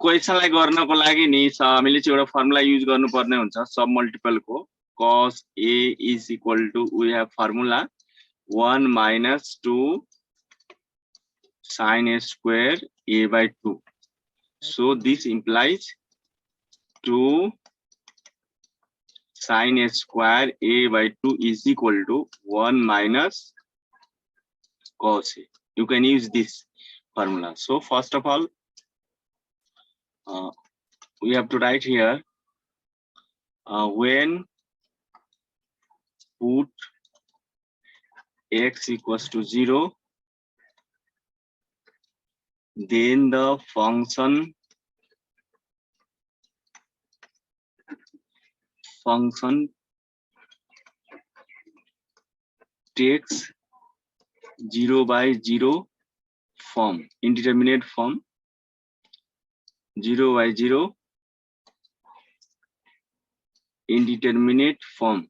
क्वेसनलाई गर्नको लागि नि हामीले चाहिँ एउटा फर्मुला युज गर्नुपर्ने हुन्छ सब मल्टिपलको cos a is equal to we have formula 1 minus 2 sin a square a by 2. So this implies 2 sin a square a by 2 is equal to 1 minus cos a. You can use this formula. So first of all, we have to write here when put x equals to 0, then the function takes 0 by 0 form, indeterminate form, 0 by 0 indeterminate form,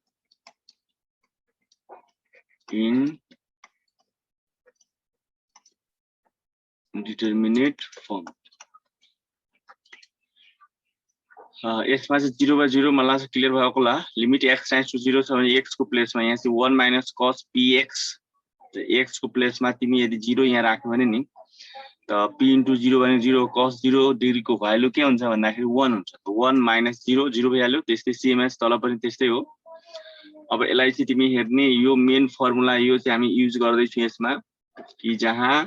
indeterminate form. यसमा चाहिँ 0 by 0 मलाई चाहिँ clear भएको होला limit x tends to 0 छ भने x को प्लेसमा यहाँ चाहिँ 1 minus cos px त x को प्लेसमा तिमी यदि 0 यहाँ राख्यो भने नि त p into 0 भने 0 cos 0 डिग्री को भ्यालु के हुन्छ भन्दाखेरि 1 हुन्छ त 1 minus 0 0 भइहाल्यो त्यस्तै cms तल पनि त्यस्तै हो अब यसलाई चाहिँ तिमी हेर्ने यो मेन फर्मुला यो चाहिँ हामी युज गर्दै छौं यसमा कि जहाँ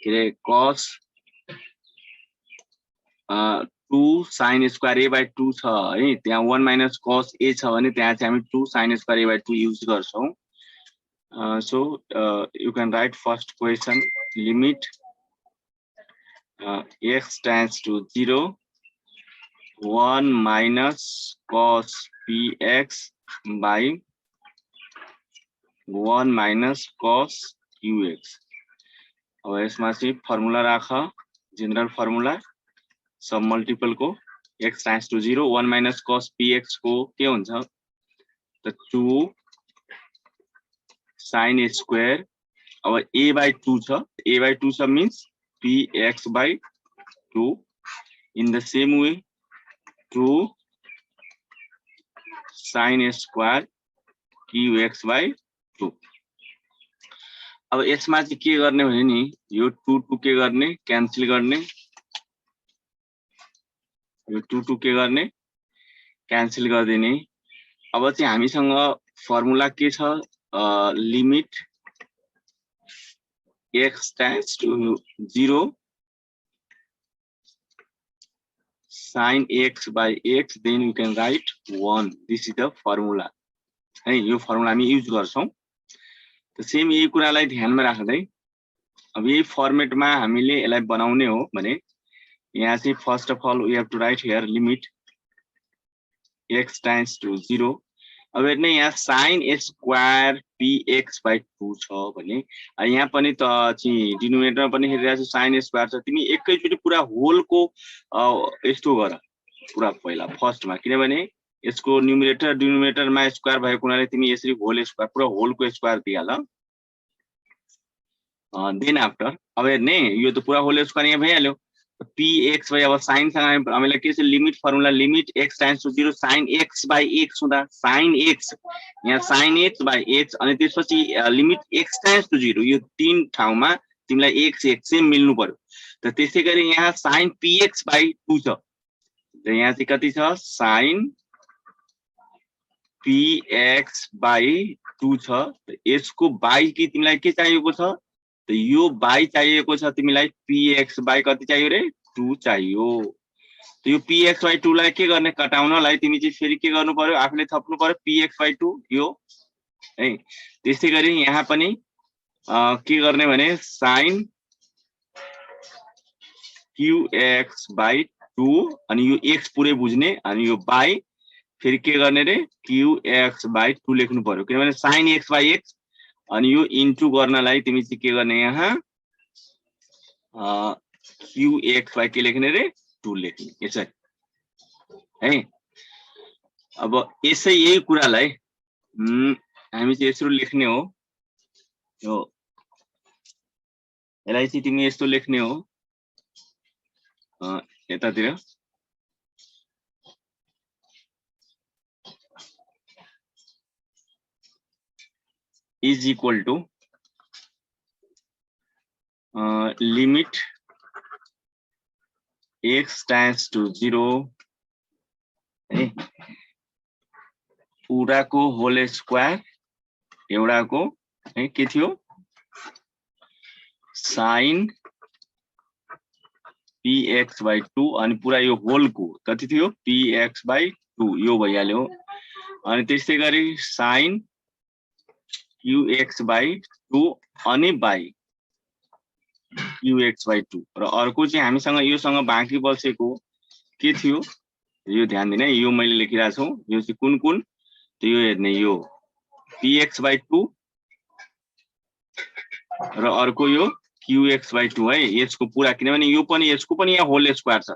के cos 2 sin square a by 2 छ है त्यहाँ 1 minus cos a छ भने त्यहाँ चाहिँ हामी 2 sin square a by 2 use गर्छौं so you can write first question limit x tends to 0 1 minus cos px by 1 minus cos ux अब यसमा चाहिँ फर्मुला राख जनरल फर्मुला सब मल्टिपल को x tends to 0 1 minus cos px को के हुन्छ त 2 sin a square अब a by 2 छ a by 2 छ means px by 2 in the same way 2 sin a square qx by 2 अब यसमा चाहिँ के गर्ने भने नि यो 2 2 के गर्ने क्यान्सल गर्ने यो 2 2 के गर्ने क्यान्सल गर्दिने अब चाहिँ हामीसँग फर्मुला के छ limit x tends to 0 sin x by x then you can write 1 this is the formula है यो फर्मुला हामी युज गर्छौं त सेम यही कुरालाई ध्यानमा राख्दै अब यही फर्मेटमा हामीले यसलाई बनाउने हो भने यहाँ चाहिँ first of all we have to write here limit x tends to 0 अब हेर्ने यहाँ sin a square px by 2 छ भने यहाँ पनि त चाहिँ डिनोमिनेटरमा पनि हेरिरहेको छ sin a square छ तिमी एकैचोटी पुरा होलको यस्तो गर पुरा पहिला फर्स्टमा किनभने यसको न्युमरेटर डिनोमिनेटरमा स्क्वायर भएको हुनाले तिमी यसरी होल स्क्वायर पुरा होलको स्क्वायर दिहाल देन आफ्टर अब हेर्ने यो त पुरा होल स्क्वायर यहाँ भइहाल्यो px by अब sin सँग हामीले के छ limit formula limit x tends to 0 sin x by x हुँदा sin x यहाँ sin x by x अनि त्यसपछि लिमिट x tends to 0 यो तीन ठाउँमा तिमीलाई x x सेम मिल्नु पर्यो त त्यसैगरी यहाँ sin px by 2 छ त यहाँ चाहिँ कति छ sin px by 2 छ त यसको बाइ के तिमीलाई के चाहिएको छ त यो बाइ चाहिएको छ तिमीलाई px by कति चाहियो रे 2 चाहियो त यो px by 2 लाई के गर्ने कटाउनलाई तिमी चाहिँ फेरि के गर्नु पर्यो आफूले थप्नु पर्यो px by 2 यो है त्यसैगरी यहाँ पनि के गर्ने भने sin qx by 2 अनि यो x पुरै बुझ्ने अनि यो बाइ फेरि के गर्ने रे qx by 2 लेख्नु पर्यो किनभने sin x by x अनि यो इन्टु गर्नलाई तिमी चाहिँ के गर्ने यहाँ qx by के लेख्ने रे 2 लेख्ने यसै है अब यसै यही कुरालाई हामी चाहिँ यसरी लेख्ने हो यो यसलाई चाहिँ तिमी यस्तो लेख्ने हो यतातिर is equal to limit x tends to 0 पुराको होल स्क्वायर एउटाको के थियो sin px/2 अनि पुरा यो होलको कति थियो px/2 यो भइहाल्यो अनि त्यस्तै गरी sin qx/2 अनि बाइ qx/2 र अर्को चाहिँ हामीसँग योसँग बाँकी बसेको के थियो यो ध्यान दिने यो मैले लेखिरा छु यो चाहिँ कुन कुन त यो हेर्ने यो px/2 र अर्को यो qx/2 है यसको पुरा किनभने यो पनि यसको पनि यहाँ होल स्क्वायर छ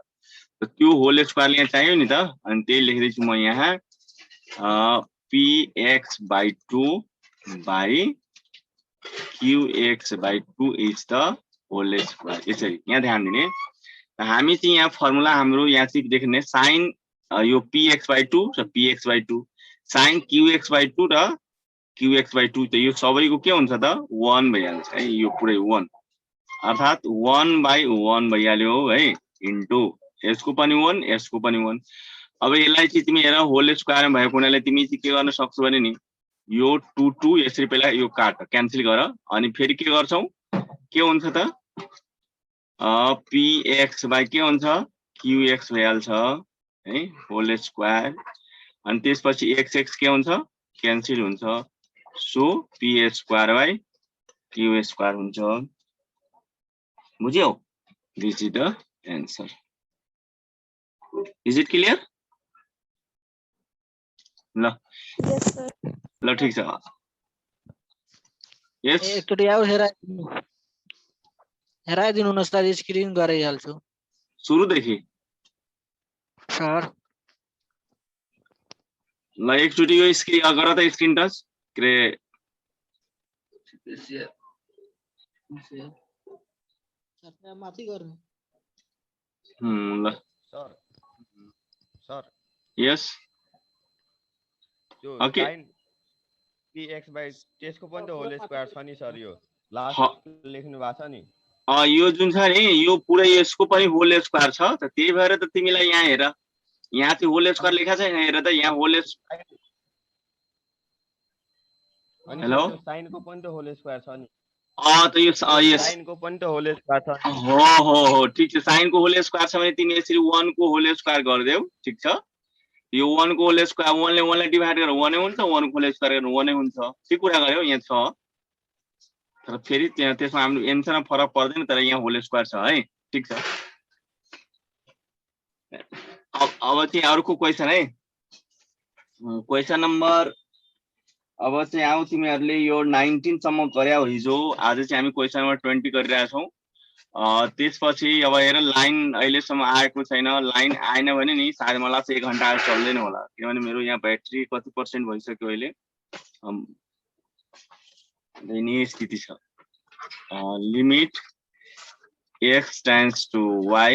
त त्यो होल स्क्वायर यहाँ चाहियो नि त अनि त्यही लेख्दै छु म यहाँ px/2 by qx/2 is the whole square यसरी यहाँ ध्यान दिने हामी चाहिँ यहाँ फर्मुला हाम्रो यहाँ चाहिँ देख्ने sin यो px/2 र px/2 sin qx/2 र qx/2 त यो सबैको के हुन्छ त 1 भइहाल्छ है यो पुरै 1 अर्थात 1/1 भइहाल्यो है इन्टु यसको पनि 1 यसको पनि 1 अब यसलाई चाहिँ तिमी हेर होल स्क्वायर भएको हुनाले तिमी चाहिँ के गर्न सक्छौ भने नि यो 2 2 यसरी पहिला यो काट क्यान्सल गर अनि फेरि के गर्छौ के हुन्छ त px बाइ के हुन्छ qx भइहाल्छ है होल स्क्वायर अनि त्यसपछि x x के हुन्छ क्यान्सल हुन्छ सो p² बाइ q² हुन्छ बुझ्यौ this is the answer is it clear ल यस सर ल ठीक छ यस एकचोटि आऊ हेराइदिनु न सर स्क्रिन गराइहाल्छु सुरुदेखि सर ल एकचोटि यो स्क्रिन गर त स्क्रिन टच के माथि गर्नु ल सर सर यस यो Okay. sin px/ त्यसको पनि त होल स्क्वायर छ नि सर यो लास्ट लेख्नु भएको छ नि यो जुन छ नि यो पुरै यसको पनि होल स्क्वायर छ त त्यही भएर त तिमीलाई यहाँ हेर यहाँ चाहिँ होल स्क्वायर लेखा छ यहाँ हेर त यहाँ होल अनि हेलो sin को पनि त होल स्क्वायर छ नि त यो यस sin को पनि त होल स्क्वायर छ हो ठीक छ sin को होल स्क्वायर छ भने तिमी यसरी 1 को होल स्क्वायर गर्देऊ ठीक छ यो 1 को होल स्क्वायर 1 ले 1 लाई डिवाइड गरेर 1 नै हुन्छ 1 को होल स्क्वायर गरेर 1 नै हुन्छ के कुरा गर्यौ यहाँ छ तर फेरि त्यहाँ त्यसमा हाम्रो एन्सरमा फरक पर्दैन तर यहाँ होल स्क्वायर छ है ठीक छ अब चाहिँ अर्को क्वेशन है क्वेशन नम्बर अब चाहिँ आउ तिमीहरुले यो 19 सम्म गर्याउ हिजो आज चाहिँ हामी क्वेशन नम्बर 20 गरिरहेका छौं त्यसपछि अब हेर लाइन अहिलेसम्म आएको छैन लाइन आएन भने नि सायद मलाई चाहिँ 1 घण्टा चल्दैन होला किनभने मेरो यहाँ ब्याट्री कति पर्सेन्ट भइसक्यो अहिले दयनीय स्थिति छ limit x tends to y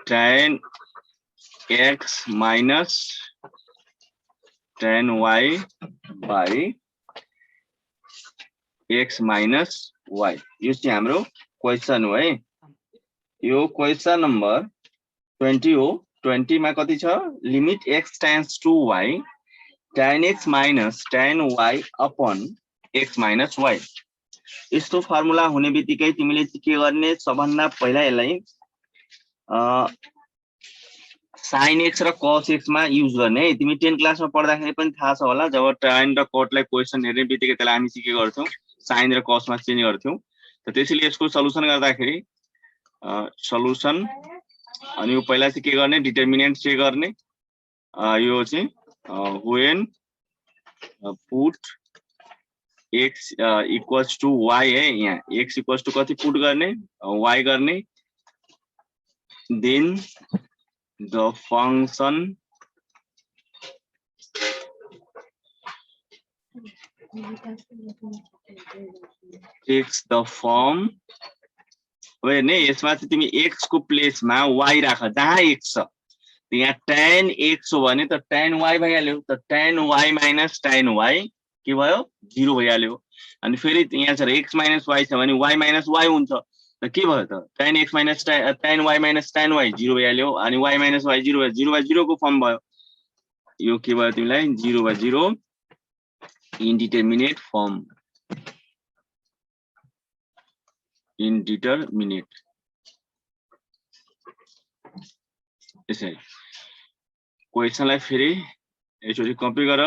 tan x minus tan y by x minus y यो चाहिँ हाम्रो क्वेशन हो है यो क्वेशन नम्बर 20 हो 20 मा कति छ limit x tends to y tan x minus tan y upon x minus y यस्तो फर्मुला हुने बित्तिकै तिमीले के गर्ने सबभन्दा पहिला यसलाई sin x र cos x मा युज गर्ने है तिमी 10 क्लासमा पढ्दाखेरि पनि थाहा छ होला जब tan र cot लाई क्वेशन हेर्ने बित्तिकै त्यसलाई हामी के गर्थ्यौ sin र cos मा चेन्ज गर्थ्यौ त त्यसैले यसको सल्युसन गर्दाखेरि सल्युसन अनि यो पहिला चाहिँ के गर्ने डिटरमिनेन्ट चेक गर्ने यो चाहिँ when put x equals to y है यहाँ x equals to कति पुट गर्ने y गर्ने then the function takes the form अब हेर्ने यसमा चाहिँ तिमी x को प्लेसमा y राख जहाँ x छ यहाँ tan x हो भने त tan y भइहाल्यो त tan y minus tan y के भयो 0 भइहाल्यो अनि फेरि यहाँ छ x minus y छ भने y minus y हुन्छ त के भयो त tan x minus tan y minus tan y 0 भइहाल्यो अनि y minus y 0 भयो 0 by 0 को फर्म भयो यो के भयो तिमीलाई 0 by 0 indeterminate form indeterminate यसरी क्वेशनलाई फेरि यसरी कपी गर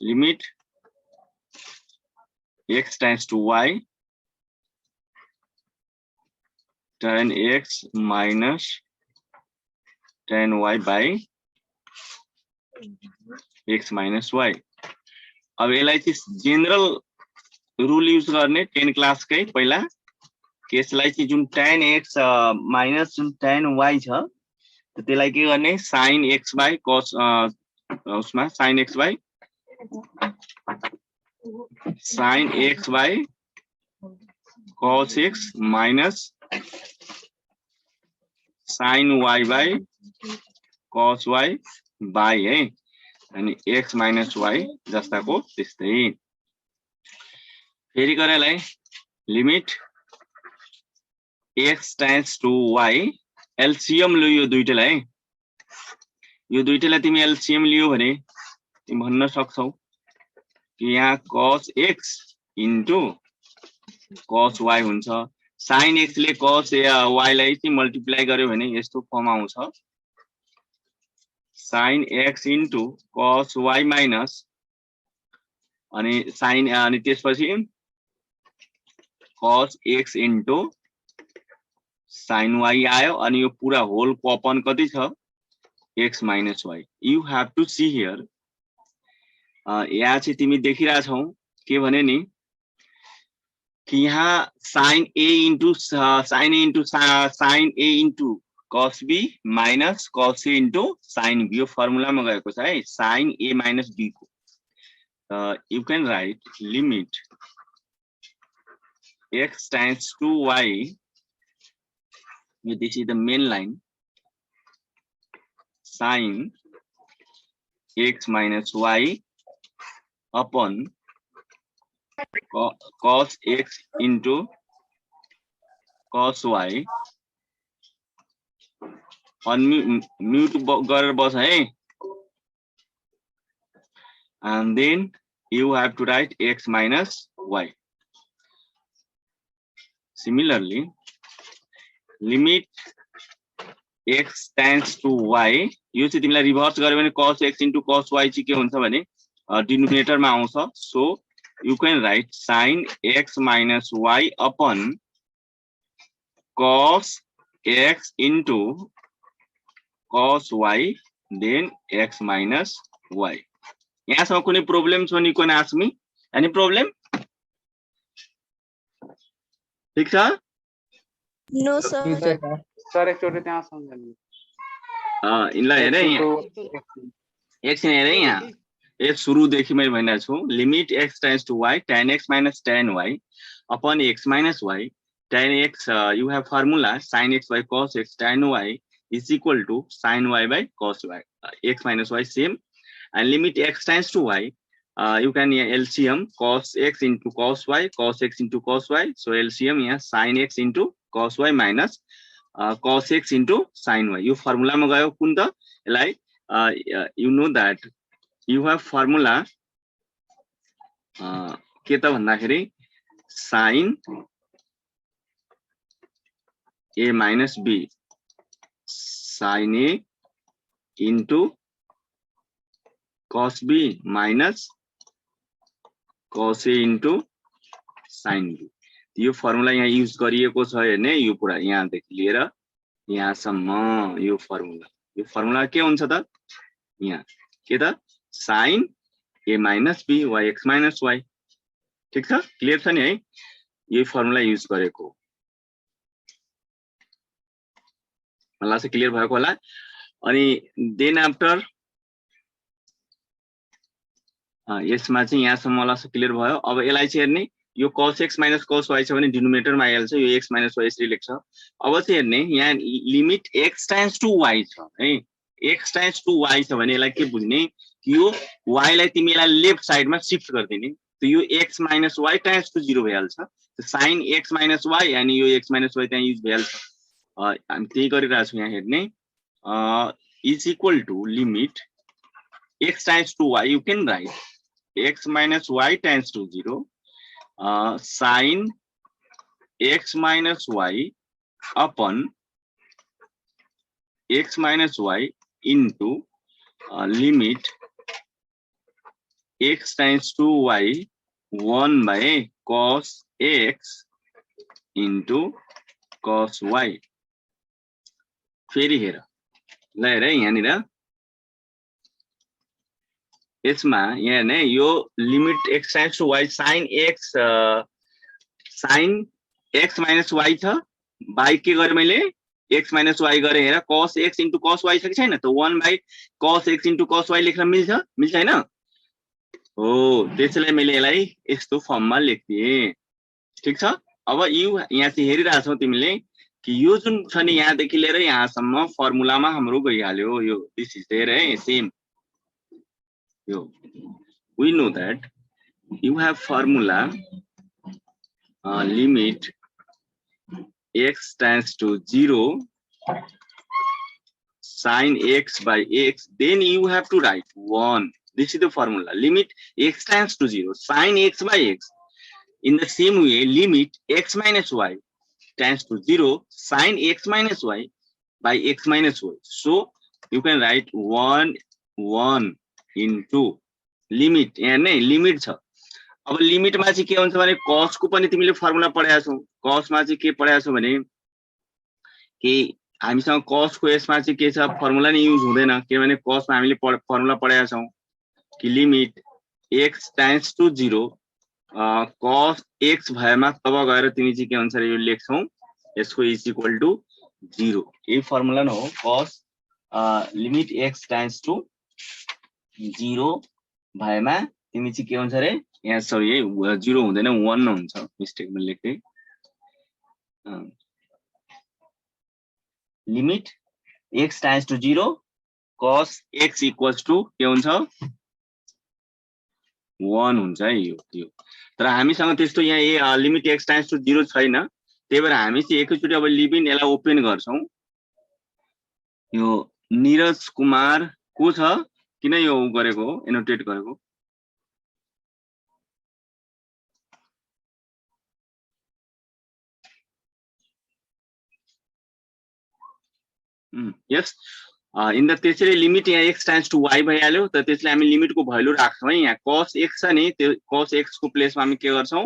limit x tends to y tan x minus tan y by x minus y अब यसलाई चाहिँ जेनरल रुल युज गर्ने 10 क्लासकै पहिला यसलाई चाहिँ जुन tan x माइनस जुन tan y छ त्यसलाई के गर्ने sin x by cos उसमा sin x by cos x minus sin y by cos y by है अनि x minus y जस्ताको त्यस्तै फेरि गरेलाई limit x tends to y LCM लो यो दुईटैलाई यो दुईटैलाई तिमी LCM लियो भने तिमी भन्न सक्छौ कि यहाँ cos x into cos y हुन्छ sin x ले cos y लाई चाहिँ मल्टिप्लाई गर्यो भने यस्तो फर्म आउँछ sin x into cos y minus अनि sin अनि त्यसपछि cos x into sin y आयो अनि यो पुरा होल को अपन कति छ x minus y you have to see here यहाँ चाहिँ तिमी देखिरा छौ के भने नि कि यहाँ sin a into cos b minus cos a into sin b यो फर्मुलामा गएको छ है sin a minus b को you can write limit x tends to y this is the main line sin x minus y upon cos x into cos y unmute गरेर बस है and then you have to write x minus y similarly limit x tends to y यो चाहिँ तिमीलाई reverse गर्यो भने cos x into cos y चाहिँ के हुन्छ भने डिनोमिनेटर मा आउँछ so you can write sin x minus y upon cos x into cos y then x minus y यहाँसम्म कुनै प्रब्लम छ भने you can ask me any problem ठीक छ No, sir. सर एकचोटि त्यहाँ सम्झनु इनलाई हेरे यहाँ एकछिन हेरे यहाँ ए सुरुदेखि मैले भनिरहेको छु limit x tends to y tan x minus tan y upon x minus y tan x you have formula sin x by cos x tan y is equal to sin y by cos y x minus y same and limit x tends to y you can LCM cos x into cos y cos x into cos y so LCM here sin x into cos y minus cos x into sin y यो formula मा गयो कुन त यसलाई you know that you have formula के त भन्दाखेरि sin a minus b sin a into cos b minus cos a into sin b यो फर्मुला यहाँ युज गरिएको छ हेर्ने यो पुरा यहाँ देखि लिएर यहाँसम्म यो फर्मुला के हुन्छ त यहाँ के त sin a minus b y x minus y ठीक छ क्लियर छ नि है यो फर्मुला युज गरेको मलाई चाहिँ क्लियर भएको होला अनि देन आफ्टर यसमा चाहिँ यहाँसम्म मलाई चाहिँ क्लियर भयो अब यसलाई चाहिँ हेर्ने यो cos x minus cos y छ भने डिनोमिनेटरमा आइहाल्छ यो x minus y यसरी लेख्छ अब चाहिँ हेर्ने यहाँ limit x tends to y छ है x tends to y छ भने यसलाई के बुझ्ने यो y लाई तिमीलाई लेफ्ट साइडमा शिफ्ट गर्दिने त यो x minus y tends to 0 भइहाल्छ sin x minus y अनि यो x minus y त्यहाँ युज भइहाल्छ हामी त्यही गरिरहेको छौँ यहाँ हेर्ने is equal to limit x tends to y you can write x minus y tends to 0 sin x minus y upon x minus y into limit x tends to y 1 by cos x into cos y फेरि हेर ल हेर यहाँनिर यसमा यहाँ हेर्ने यो limit x tends to y sin x minus y छ बाइ के गरे मैले x minus y गरे हेर cos x into cos y छ कि छैन त 1 by cos x into cos y लेख्न मिल्छ हैन हो त्यसैले मैले यसलाई यस्तो फर्ममा लेख्दिए ठीक छ अब यो यहाँ चाहिँ हेरिरहेछौ तिमीले कि यो जुन छ नि यहाँ देखि लिएर यहाँसम्म फर्मुलामा हाम्रो गइहाल्यो यो दिस इज देयर है सेम यो we know that you have formula limit x tends to 0 sin x by x then you have to write 1 this is the formula limit x tends to 0 sin x by x in the same way limit x minus y tends to 0 sin x minus y by x minus y so you can write 1 into limit यहाँ नै limit छ अब लिमिटमा चाहिँ के हुन्छ भने cos को पनि तिमीले फर्मुला पढाएको छौ cos मा चाहिँ के पढाएको छौ भने कि हामीसँग cos को यसमा चाहिँ के छ फर्मुला नै युज हुँदैन किनभने cos मा हामीले फर्मुला पढाएको छौ कि limit x tends to 0 cos x भएमा तब गएर तिमी चाहिँ के हुन्छ यो लेख्छौ यसको इज इक्वल टु 0 यही फर्मुला न हो cos limit x tends to 0 भएमा तिमी चाहिँ के हुन्छ रे यहाँ सरी है 0 हुँदैन 1 हुन्छ मिस्टेक मैले लेख्दै limit x tends to 0 cos x equals to के हुन्छ 1 हुन्छ है यो तर हामीसँग त्यस्तो यहाँ लिमिट x tends to 0 छैन त्यही भएर हामी चाहिँ एकैचोटी अब लिमिट यसलाई ओपन गर्छौं यो नीरज कुमार को छ किन यो गरेको एनोटेट गरेको यस इन द त्यसैले लिमिट यहाँ x tends to y भइहाल्यो त त्यसले हामी लिमिटको भ्यालु राख्छौं है यहाँ cos x छ नि त्यो cos x को प्लेसमा हामी के गर्छौं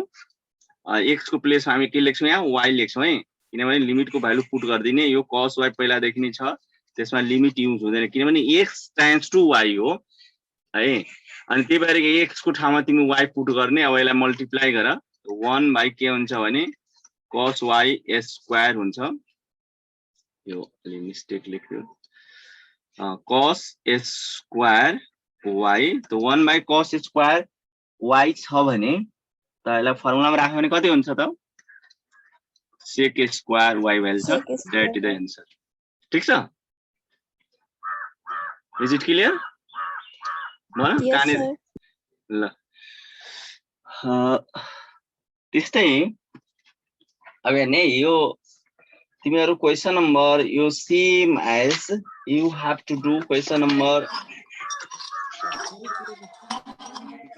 x को प्लेसमा हामी के लेख्छौं यहाँ y लेख्छौं है किनभने लिमिटको भ्यालु पुट गर्दिने यो cos y पहिला देखि नै छ त्यसमा लिमिट युज हुँदैन किनभने x tends to y हो है अनि त्यही भएर x को ठाउँमा तिमी y पुट गर्ने अब यसलाई मल्टिप्लाई गर 1 बाइ के हुन्छ भने cos y स्क्वायर हुन्छ यो अलि मिस्टेक लेख्यो cos स्क्वायर y त 1 बाइ cos स्क्वायर y छ भने त यसलाई फर्मुलामा राख्यो भने कति हुन्छ त sec स्क्वायर y भइहाल्छ दैट इज द आन्सर ठीक छ is it clear Yes, sir. ल त्यस्तै अब हेर्ने यो तिमीहरु क्वेशन नम्बर यो same as you have to do question number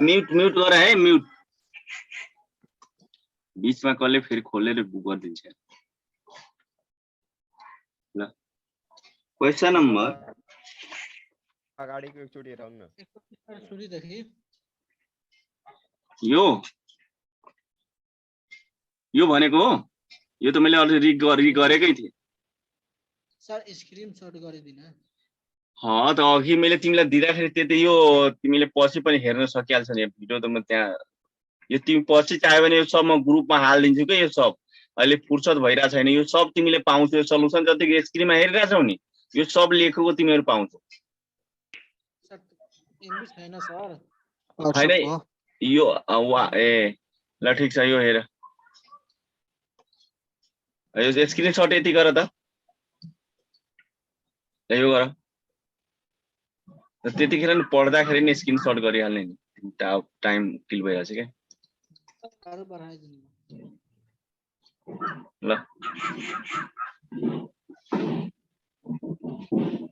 mute गर है म्यूट बीचमा कसले फेरि खोलेर गर्दिन्छ ल क्वेशन नम्बर अगाडिको एकचोटी हेरौँ न सुनिदेखि यो भनेको हो यो त मैले अलरेडी गरेकै थिए सर स्क्रिनशट गरिदिन त अघि मैले तिमीलाई दिँदाखेरि त्यति यो तिमीले पछि पनि हेर्न सकिहाल्छ नि भिडियो त म त्यहाँ यो तिमी पछि चाह्यो भने यो सब म ग्रुपमा हाल्दिन्छु के यो सब अहिले फुर्सद भइरा छैन यो सब तिमीले पाउँछौ यो सल्युसन जतिको स्क्रिनमा हेरिरहेछौ नि यो सब लेखेको तिमीहरु पाउँछौ सर एमबी छैन सर हैन यो ल ठीक छ यो हेर यो स्क्रिनशट यति गर त यो गर त्यतिखेर नि पढ्दाखेरि नि स्क्रिनशट गरिहाल्ने नि टाइम किल भइरहेछ के अरु बढाइदिनु ल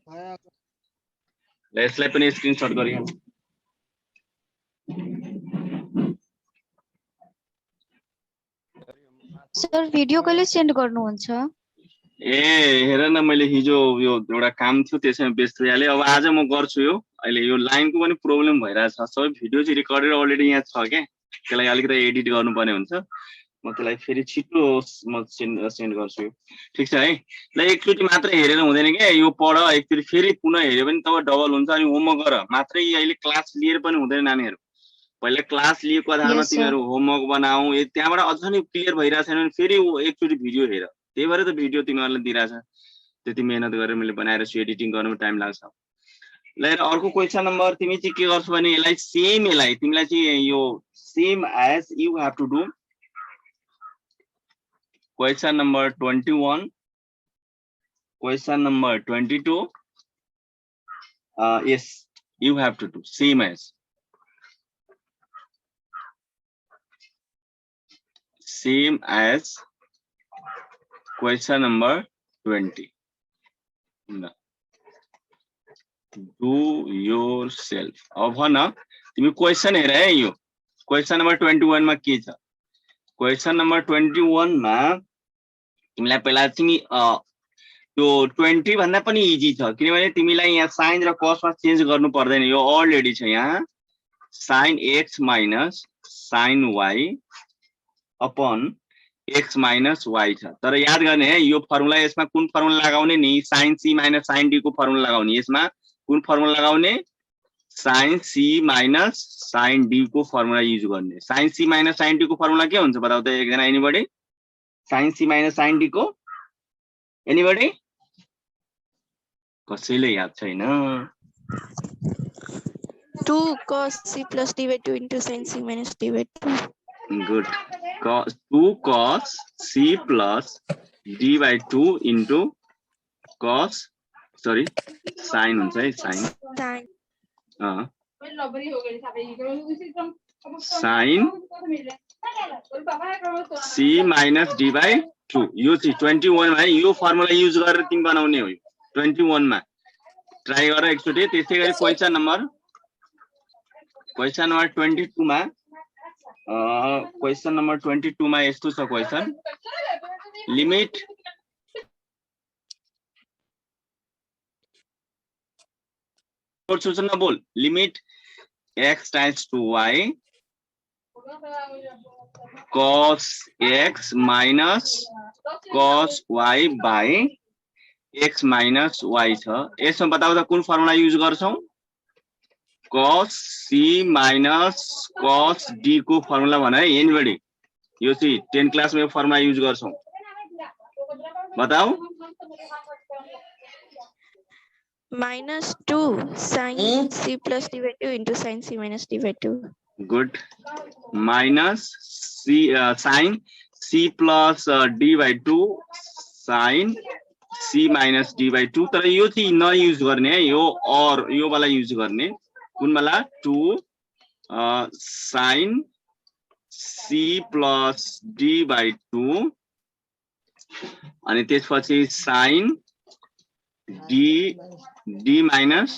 भयो ल यसलाई पनि स्क्रिनशट गरिहाल सर भिडियो कहिले सेन्ड गर्नुहुन्छ ए हेर न मैले हिजो यो एउटा काम थियो त्यसैमा व्यस्त भइहालेँ अब आज म गर्छु यो अहिले यो लाइनको पनि प्रब्लम भइरहेछ सबै भिडियो चाहिँ रेकर्डेड अलरेडी यहाँ छ के त्यसलाई अलिकति एडिट गर्नुपर्ने हुन्छ म त्यसलाई फेरि छिटो म सेन्ड गर्छु यो ठीक छ है ल एकचोटि मात्र हेरेर हुँदैन के यो पढ एकचोटि फेरि पुनः हेऱ्यो भने तब डबल हुन्छ अनि होमवर्क गर मात्रै अहिले क्लास लिएर पनि हुँदैन नानीहरू पहिले क्लास लिएको आधारमा Yes, sir. तिमीहरू होमवर्क बनाऊ त्यहाँबाट अझ नै क्लियर भइरहेको छैन भने फेरि एकचोटि भिडियो हेर त्यही भएर त भिडियो तिमीहरूलाई दिइरहेछ त्यति मेहनत गरेर मैले बनाएर छु एडिटिङ गर्नुमा टाइम लाग्छ ल हेर अर्को क्वेसन नम्बर तिमी चाहिँ के गर्छौ भने यसलाई तिमीलाई चाहिँ यो same as you have to do question number 21 question number 22 yes you have to do same as question number 20 no. do yourself अब भन तिमी क्वेशन हेर है यो क्वेशन नम्बर 21 मा के छ क्वेशन नम्बर 21 मा तिमीलाई पहिला तिमी यो 20 भन्दा पनि इजी छ किनभने तिमीलाई यहाँ साइन र कसमा चेन्ज गर्नु पर्दैन यो अलरेडी छ यहाँ sin x minus sin y upon x minus y छ तर याद गर्ने है यो फर्मुला यसमा कुन फर्मुला लगाउने नि sin c minus sin d को फर्मुला लगाउने यसमा कुन फर्मुला लगाउने sin c minus sin d को फर्मुला युज गर्ने sin c minus sin d को फर्मुला के हुन्छ बताउ त एकजना anybody sin c minus sin d को एनीबडी कसैले याद छैन 2 cos c plus d by 2 into sin c minus d by 2 good 2 cos c plus d by 2 into cos sorry sin हुन्छ है sin sin c minus d by 2 यो चाहिँ 21 मा यो फर्मुला युज गरेर तिमी बनाउने हो 21 मा ट्राई गर एकचोटि त्यसै गरी क्वेशन नम्बर 22 मा क्वेशन नम्बर 22 मा यस्तो छ क्वेशन लिमिट सोच्न बोल limit x tends to y cos x minus cos y by x minus y छ यसमा बताउ त कुन फर्मुला युज गर्छौ cos c minus cos d को फर्मुला भन है एनीबडी यो चाहिँ 10 क्लास में फर्मुला युज गर्छौ बताऊ minus 2 sin c plus d by 2 into sin c minus d by 2 good minus c sin c plus d by 2 sin c minus d by 2 तर यो चाहिँ न युज गर्ने है यो और यो वाला युज गर्ने कुन वाला 2 sin c plus d by 2 अनि त्यसपछि sin d minus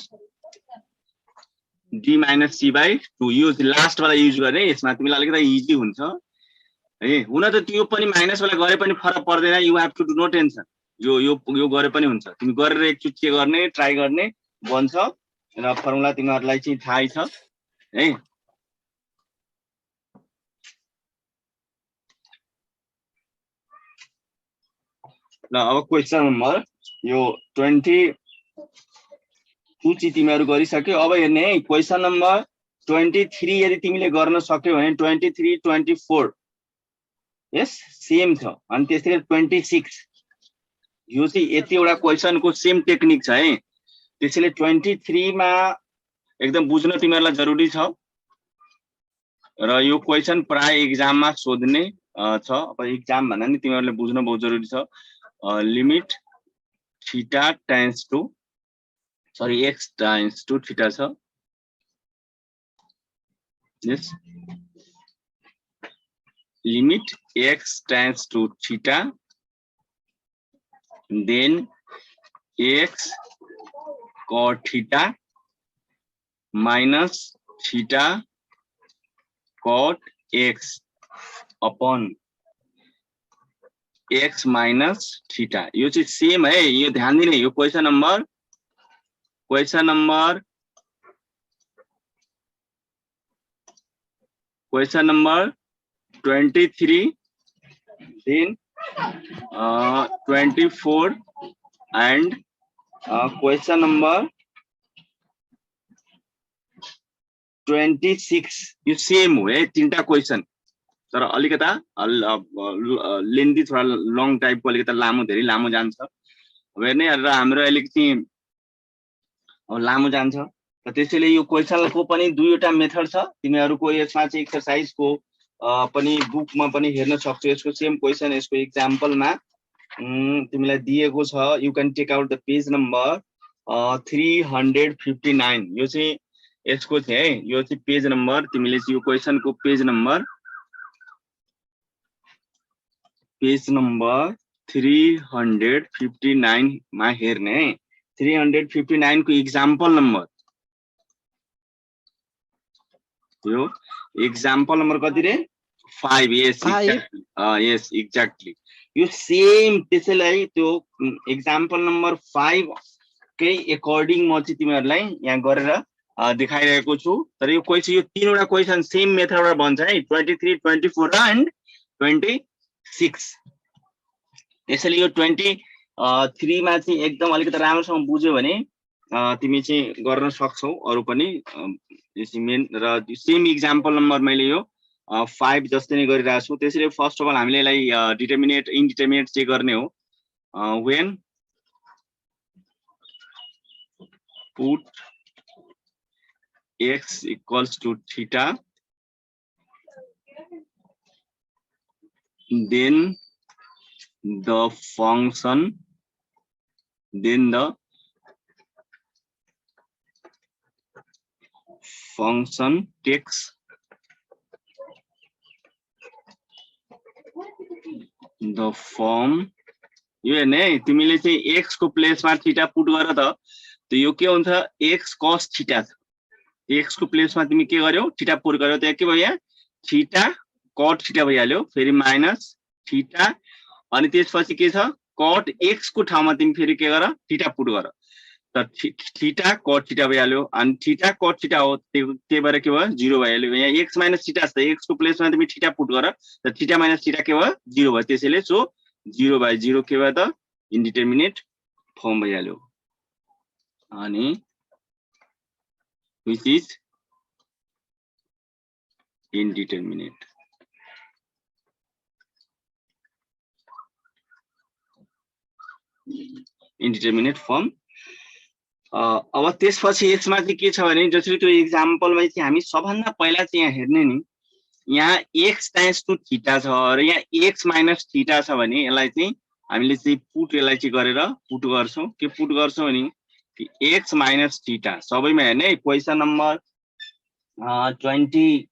c by 2 यो लास्ट वाला युज गर्ने यसमा तिमीलाई अलिकति इजी हुन्छ है हुन त त्यो पनि माइनस वाला गरे पनि फरक पर्दैन you have to do no tension यो गरे पनि हुन्छ तिमी गरेर एकचोटि के गर्ने ट्राई गर्ने बन्छ र फर्मुला तिमीहरुलाई चाहिँ थाहै छ है ल अब क्वेशन नम्बर यो 22 चाहिँ तिमीहरु गरिसक्यो अब हेर्ने है क्वेशन नम्बर 23 यदि तिमीले गर्न सक्यौ भने 23 24 यस सेम छ अनि त्यसैले 26 यो चाहिँ यति एउटा क्वेशन को सेम टेक्निक छ है त्यसैले 23 मा एकदम बुझ्न तिमीहरुलाई जरुरी छ र यो क्वेशन प्राय एक्जाममा सोध्ने छ। अब एक्जाम भन्दा नि तिमीहरूले बुझ्न बहुत जरुरी छ। Limit theta tends to x tends to theta छ। यस limit x tends to theta, then x cot theta minus theta cot x upon x minus theta। यो चाहिँ सेम है, यो ध्यान दिने। यो question number 23, then 24 and question number 26 यो सेम हो है, तीनटा क्वेशन। तर अलिकता लेन्दी, थोड़ा लङ टाइपको, अलिकता लामो, धेरै लामो जान्छ। अब हेर्ने र हाम्रो अलिकति लामो जान्छ, र त्यसैले यो क्वेशनको पनि दुईवटा मेथड छ। तिमीहरूको यसमा चाहिँ एक्सरसाइजको पनि बुकमा पनि हेर्न सक्छौ। यसको सेम क्वेशन यसको एक्जाम्पलमा तिमीलाई दिएको छ। You can take out the page number 359। यो चाहिँ यसको चाहिँ है, यो चाहिँ पेज नम्बर, तिमीले चाहिँ यो क्वेशनको पेज नम्बर 359 मा हेर्ने है। 359 को एक्जाम्पल नम्बर, यो एक्जाम्पल नम्बर कति रे? 5। यस एक्ज्याक्टली यो सेम। त्यसैलाई त्यो एक्जाम्पल नम्बर 5 कै अकॉर्डिङ म चाहिँ तिमीहरूलाई यहाँ गरेर देखाइरहेको छु। तर यो क्वेशन, यो तीनवटा क्वेशन सेम मेथडबाट बन्छ है, 23, 24 एन्ड 26। त्यसैले यो 23 मा चाहिँ एकदम अलिकति राम्रोसँग बुझ्यो भने तिमी चाहिँ गर्न सक्छौ। अरु पनि मेन र सेम एक्जाम्पल नम्बर मैले यो 5 जस्तै नै गरिरहेको छु। त्यसैले फर्स्ट अफ अल हामीले यसलाई डिटर्मिनेट इनडिटर्मिनेट चाहिँ गर्ने हो। When put x equals to theta, then the function, then the function takes the form। यो हेर्ने है, तिमीले चाहिँ x को प्लेसमा थीटा पुट गर त यो के हुन्छ? x cos थीटा छ। x को प्लेसमा तिमी के गर्यौ? थीटा पुट गर्यौ, त्यहाँ के भयो? यहाँ थीटा cot थीटा भइहाल्यो, फेरि माइनस थीटा, अनि त्यसपछि के छ? cot x को ठाउँमा तिमी फेरि के गर? थीटा पुट गर। त थीटा cot थीटा भइहाल्यो, अनि थीटा cot थीटा हो, त्यही भएर के भयो? 0 भइहाल्यो। यहाँ x माइनस थीटा छ, x को प्लेसमा तिमी थीटा पुट गर, त थीटा माइनस थीटा के भयो? 0 भयो। त्यसैले सो 0/0 के भयो त? इन्डिटर्मिनेट फर्म भइहाल्यो। अनि which is indeterminate। Indeterminate form. अब त्यसपछि यसमा चाहिँ के छ भने, जसरी त्यो एक्जाम्पलमा चाहिँ हामी सबभन्दा पहिला चाहिँ यहाँ हेर्ने नि, यहाँ x टाइम्स टु थीटा छ र यहाँ x माइनस थीटा छ भने यसलाई चाहिँ हामीले चाहिँ पुट, यसलाई चाहिँ गरेर पुट गर्छौं। के पुट गर्छौं भने x माइनस थीटा सबैमा हेर्ने है। क्वेशन नम्बर 20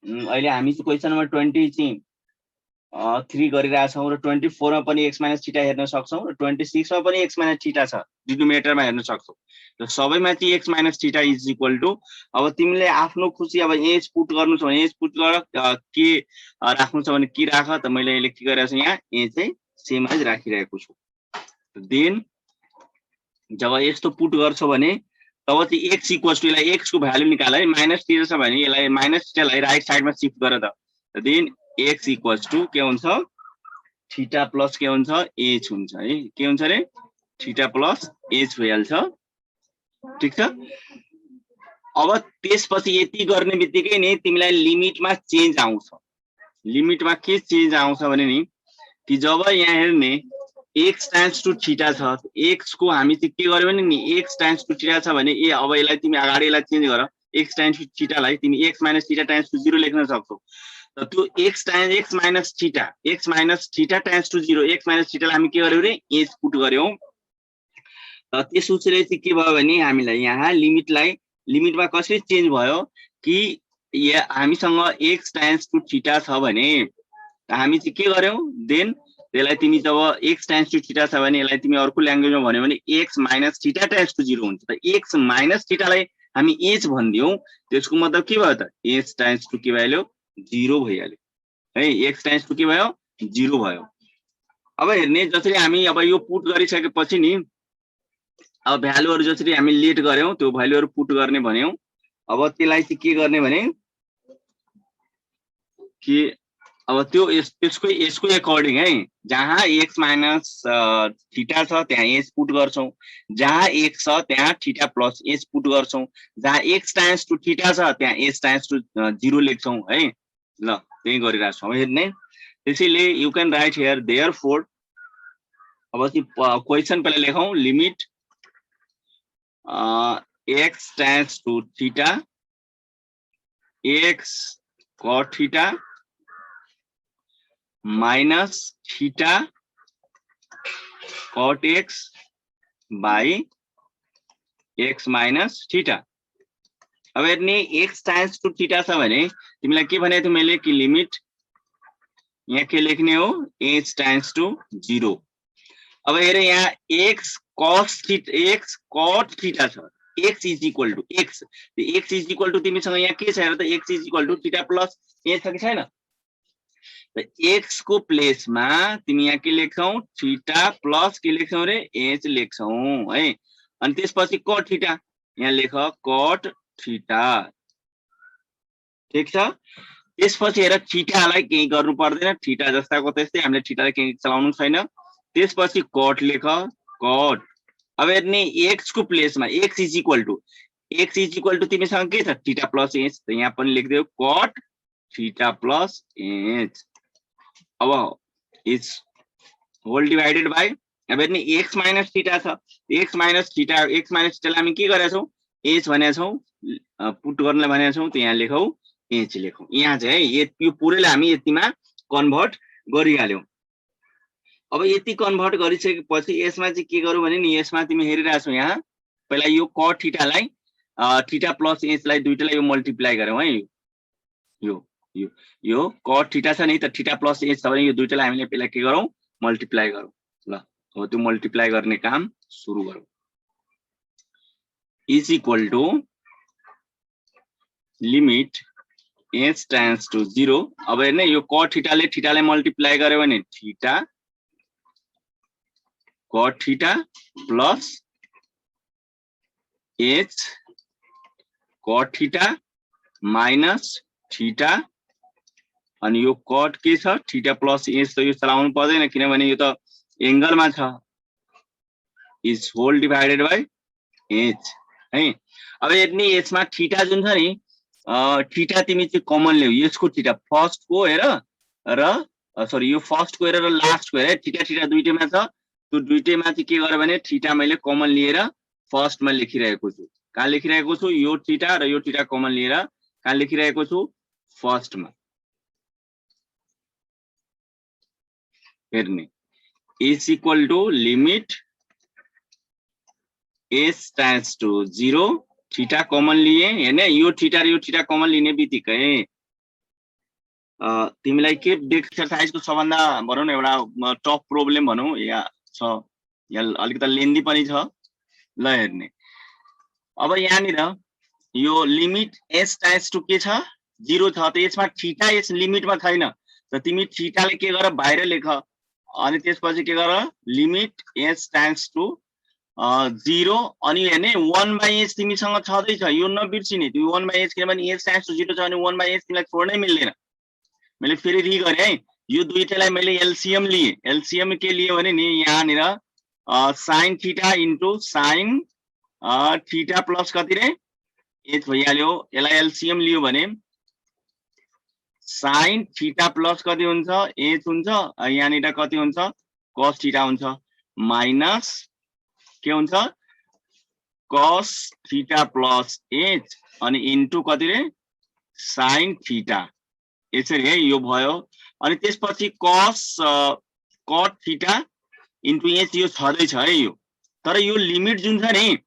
अहिले हामी चाहिँ क्वेशन नम्बर 20 चाहिँ 3 गरिरहेछौँ र 24 मा पनि x माइनस थीटा हेर्न सक्छौं र 26 मा पनि x माइनस थीटा छ, डिनोमिनेटरमा हेर्न सक्छौं। र सबैमा चाहिँ x minus theta is equal to, अब तिमीले आफ्नो खुसी अब एज पुट गर्नु छ भने एज पुट गर, के राख्नु छ भने के राख। त मैले अहिले के गरिरहेको छु, यहाँ ए चाहिँ सेम एज राखिरहेको छु। देन जब यस्तो पुट गर्छौ भने तब चाहिँ x इक्वल्स टु, यसलाई x को भ्यालु निकाल है। माइनस थीटा छ भने यसलाई माइनस थीटालाई राइट साइडमा शिफ्ट गर त। देन x इक्वल्स टु के हुन्छ? थीटा प्लस के हुन्छ? h हुन्छ है। के हुन्छ रे? थीटा प्लस h भइहाल्छ। ठीक छ। अब त्यसपछि यति गर्ने बित्तिकै नि तिमीलाई लिमिटमा चेन्ज आउँछ। लिमिटमा के चेन्ज आउँछ भने नि, कि जब यहाँ हेर्ने x टाइम्स टु थीटा छ, x को हामी चाहिँ के गर्यो भने नि x टाइम्स टु थीटा छ भने अब यसलाई तिमी अगाडि यसलाई चेन्ज गर, x टाइम्स थीटालाई तिमी x minus theta times to 0 लेख्न सक्छौ। त त्यो x times x minus theta times to 0 x minus थीटालाई हामी के गर्यौ रे h पुट गर्यौ। त त्यसपछि चाहिँ के भयो भने हामीलाई यहाँ लिमिटमा कसरी चेन्ज भयो कि हामीसँग x टाइम्स टु थीटा छ भने हामी चाहिँ के गर्यौ देन त्यसलाई तिमी जब x टाइम्स टु थीटा छ भने यसलाई तिमी अर्को ल्याङ्ग्वेजमा भन्यो भने x minus theta times to 0 हुन्छ। त x माइनस थीटालाई हामी h भनिदियौ, त्यसको मतलब के भयो त h टाइम्स टु के भइहाल्यो 0 भइहाल्यो है। x टाइम्स टु के भयो 0 भयो। अब हेर्ने जसरी हामी अब यो पुट गरिसकेपछि नि अब भ्यालुहरु जसरी हामी लेट गर्यौ त्यो भ्यालुहरु पुट गर्ने भन्यौ। अब त्यसलाई चाहिँ के गर्ने भने कि अब त्यो यसको अकॉर्डिंग है, जहाँ x माइनस थीटा छ त्यहाँ h पुट गर्छौ, जहाँ x छ त्यहाँ थीटा प्लस h पुट गर्छौ, जहाँ x टाइम्स टु थीटा छ त्यहाँ h टाइम्स टु 0 लेख्छौ है। ल त्यही गरिरहेको छौ हेर्ने। त्यसैले you can write here therefore. अब चाहिँ क्वेशन पहिले लेखौं लिमिट x टाइम्स टु थीटा x cot थीटा माइनस थीटा cot x by x minus थीटा। अब हेर्ने x टाइम्स टु थीटा छ भने तिमीलाई के भनेको थिएँ मैले कि लिमिट यहाँ के लेख्ने हो h टाइम्स टु 0। अब हेर यहाँ x cos थीटा छ, x is equal to x is equal to तिमीसँग यहाँ के छ हेर त x is equal to theta plus h छ कि छैन। त x को प्लेसमा तिमी यहाँ के लेख्छौ थीटा प्लस के लेख्छौ रे h लेख्छौ है। अनि त्यसपछि cot थीटा यहाँ लेख cot थीटा, ठीक छ। त्यसपछि हेर थीटालाई केही गर्नु पर्दैन, थीटा जस्ताको त्यस्तै हामीले थीटालाई केही चलाउनु छैन। त्यसपछि cot लेख cot। अब हेर्ने x को प्लेसमा x इज इक्वल टु तिमीसँग के छ थीटा प्लस h, त यहाँ पनि लेख्दियौ cot थीटा प्लस h। अब इज होल डिवाइडेड बाइ अब हेर्ने x माइनस थीटा छ, x माइनस थीटालाई हामी के गरेका छौं h भनेका छौं, पुट गर्नलाई भनेका छौं। त यहाँ लेखौ h लेखौ। यहाँ चाहिँ है यो पुरैलाई हामी यतिमा कन्भर्ट गरिहाल्यौ। अब यति कन्भर्ट गरिसकेपछि यसमा चाहिँ के गरौँ भने नि यसमा तिमी हेरिरहेको छौ यहाँ पहिला यो cot थीटालाई थीटा प्लस h लाई दुईटैलाई यो मल्टिप्लाई गरौँ है। यो cot थीटा छ नि त थीटा प्लस h छ भने यो दुईटैलाई हामीले पहिला के गरौँ मल्टिप्लाई गरौँ। ल अब त्यो मल्टिप्लाई गर्ने काम सुरु गरौँ। Is equal to limit h times to 0। अब हेर्ने यो cot थीटालाई मल्टिप्लाई गर्यो भने theta cot theta plus h cot theta minus theta अनि यो cot के छ थीटा प्लस h त यो चलाउनु पर्दैन किनभने यो त एंगलमा छ, is whole divided by h है। अब हेर्ने यसमा थीटा जुन छ नि थीटा तिमी चाहिँ कमन ल्याऊ, यसको थीटा फर्स्ट को हेर र सरी यो फर्स्ट को हेर र लास्ट को हेर, थीटा दुईटैमा छ। त्यो दुईटैमा चाहिँ के गर्यो भने थीटा मैले कमन लिएर फर्स्टमा लेखिरहेको छु। कहाँ लेखिरहेको छु यो थीटा र यो थीटा कमन लिएर कहाँ लेखिरहेको छु फर्स्टमा। हेर्ने is equal to limit h times to 0 theta common लिए हैन। यो थीटा र यो थीटा कमन लिने बित्तिकै तिमीलाई के एक्सरसाइजको सबभन्दा भनौं न एउटा टफ प्रब्लम भनौं या छ, या अलिकति लेन्दी पनि छ। ल हेर्ने अब यहाँनिर यो लिमिट h टाइम्स टु के छ 0 छ, त यसमा थीटा यस लिमिटमा छैन। त तिमी थीटाले के गर बाहिर लेख अनि त्यसपछि के गर लिमिट h टाइम्स टु 0 अनि हेर्ने 1/h तिमीसँग छदैछ, यो नबिर्सिने त्यो 1/h किनभने h टाइम्स टु 0 छ भने 1/h तिमीलाई छोड्नै मिल्दैन। मैले फेरि रि गरे है, यो दुईटैलाई मैले एलसीएम लिए। एलसीएम के लिए भने नि यहाँनिर sin थीटा इन्टु sin थीटा प्लस कति रे h भइहाल्यो। यसलाई एलसीएम लियो भने sin थीटा प्लस कति हुन्छ h हुन्छ, यहाँनिर कति हुन्छ cos थीटा हुन्छ माइनस के हुन्छ cos थीटा प्लस h अनि इन्टु कति रे sin थीटा यसरी है यो भयो अनि त्यसपछि cos cot theta into h यो छदैछ है यो तर यो लिमिट जुन छ नि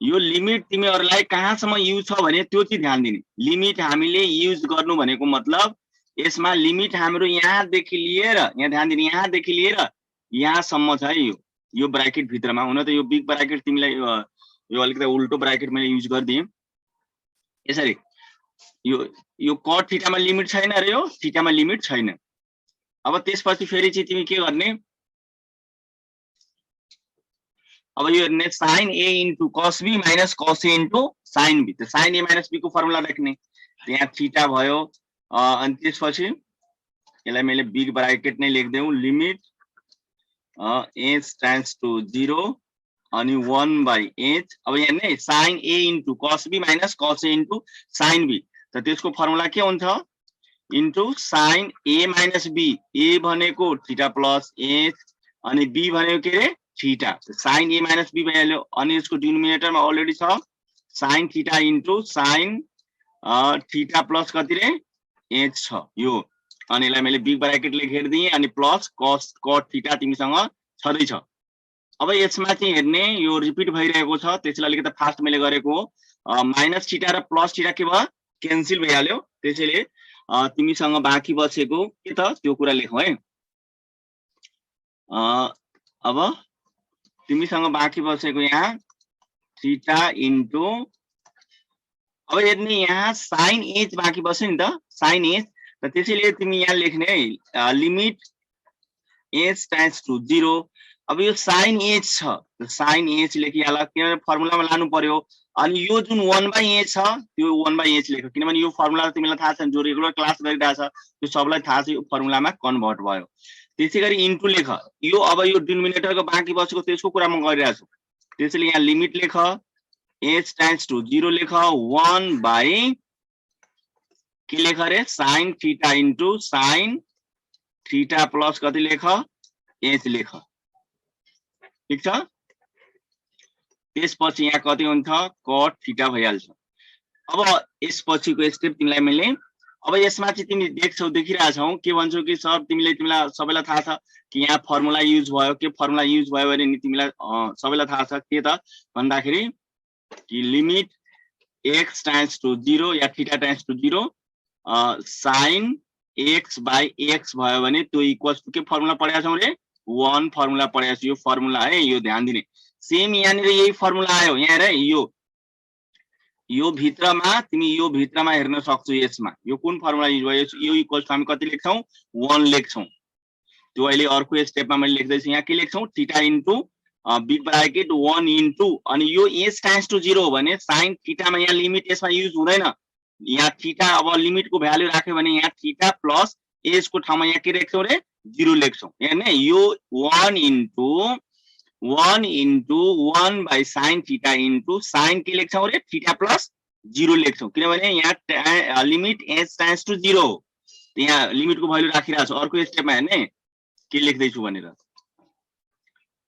यो लिमिट तिमीहरुलाई कहाँसम्म युज छ भने त्यो चाहिँ ध्यान दिने लिमिट हामीले युज गर्नु भनेको मतलब यसमा लिमिट हाम्रो यहाँ देखि लिएर यहाँ ध्यान दिने यहाँ देखि लिएर यहाँ सम्म छ है यो ब्र्याकेट भित्रमा हुन त यो बिग ब्र्याकेट तिमीलाई यो अलिकति उल्टो ब्र्याकेट मैले युज गर्दिए यसरी यो कट थीटामा लिमिट छैन र यो थीटामा लिमिट छैन अब त्यसपछि फेरि चाहिँ तिमी के गर्ने अब यो हेर्ने sin a into cos b minus cos a into sin b त sin a minus b को फर्मुला राख्ने यहाँ थीटा भयो अनि त्यसपछि यसलाई मैले बिग ब्र्याकेट नै लेख्देऊ लिमिट h tends to 0 अनि 1/h अब यहाँ नै sin a into cos b minus cos a into sin b त त्यसको फर्मुला के हुन्छ into sin a minus b a भनेको थीटा प्लस h अनि b भनेको के रे theta sin a minus b भइहाल्यो अनि यसको डिनोमिनेटरमा अलरेडी छ sin थीटा इन्टु sin थीटा प्लस कति रे h छ यो अनि यसलाई मैले बिग ब्र्याकेट लेखेर दिए अनि प्लस cos cot थीटा तिमीसँग छदै छ अब यसमा चाहिँ हेर्ने यो रिपिट भइरहेको छ त्यसैले अलिकति फास्ट मैले गरेको हो माइनस थीटा र प्लस थीटा के भयो क्यान्सल भइहाल्यो त्यसैले तिमीसँग बाँकी बसेको के त त्यो कुरा लेखौ है अब तिमीसँग बाँकी बसेको यहाँ थीटा इन्टु अब हेर्ने यहाँ sin h बाँकी बस्यो नि त sin h त त्यसैले तिमी यहाँ लेख्ने है लिमिट h tends to 0 अब यो sin h छ sin h लेखिहाल किनभने फर्मुलामा लानु पर्यो अनि यो जुन 1/h छ त्यो 1/h लेख किनभने यो फर्मुला तिमीलाई थाहा छ जो रेगुलर क्लास गरिरहेछ त्यो सबलाई थाहा छ यो फर्मुलामा कन्भर्ट भयो त्यसैगरी इन्टु लेख यो अब यो डिनोमिनेटरको बाँकी बसेको त्यसको कुरा म गरिरहेको छु त्यसैले यहाँ लिमिट लेख h tends to 0 लेख 1/ के लेख रे sin थीटा इन्टु sin थीटा प्लस कति लेख h लेख ठीक छ त्यसपछि यहाँ कति हुन्छ cot थीटा भइहाल्छ अब यसपछिको स्टेप तिमीलाई मैले अब यसमा चाहिँ तिमी देखिरहेछौ के भन्छौ कि सर तिमीलाई सबैलाई थाहा छ कि यहाँ फर्मुला युज भयो के फर्मुला युज भयो भने नि तिमीलाई सबैलाई थाहा छ के त भन्दाखेरि कि limit x tends to 0 yeah theta tends to 0 sin x/x भयो भने त्यो इक्वल्स टु के फर्मुला पढेका छौ रे 1 फर्मुला पढेका छु यो फर्मुला है यो ध्यान दिने सेम यहाँ यही फर्मुला आयो यहाँ रे यो भित्रमा तिमी यो भित्रमा हेर्न सक्छौ यसमा यो कुन फर्मुला युज भयो यो इक्वल्स टु हामी कति लेख्छौ 1 लेख्छौ त्यो अहिले अर्को स्टेपमा मैले लेख्दै छु यहाँ के लेख्छौ थीटा इन्टु बिग ब्र्याकेट 1 इन्टु अनि यो h tends to 0 हो भने sin थीटामा यहाँ लिमिट यसमा युज हुँदैन यहाँ थीटा अब लिमिटको भ्यालु राख्यो भने यहाँ थीटा प्लस h को ठाउँमा यहाँ के लेख्छौ रे 0 लेख्छौ हेर्ने यो 1 into 1/sin theta into sin के लेख्छौ रे थीटा प्लस 0 लेख्छौ किनभने यहाँ लिमिट h tends to 0 यहाँ लिमिटको भ्यालु राखिरहेको छु अर्को स्टेपमा हेर्ने के लेख्दै छु भनेर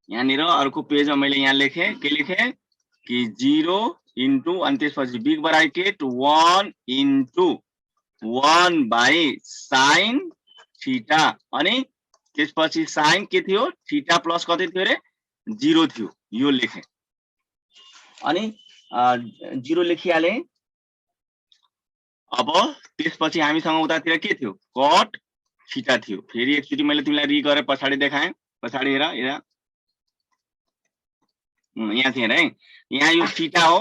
यहाँनिर अर्को पेजमा मैले यहाँ लेखे के लेखे कि 0 इन्टु अनि त्यसपछि big bracket 1 into 1/sin theta अनि त्यसपछि sin के थियो थीटा प्लस कति थियो रे 0 थियो यो लेखे अनि 0 लेखिहाले अब त्यसपछि हामीसँग उतातिर के थियो cot थीटा थियो फेरि एकचोटी मैले तिमीलाई रि गरेर पछाडी देखाएँ पछाडी हेर यहाँ थियो है यहाँ यो थीटा हो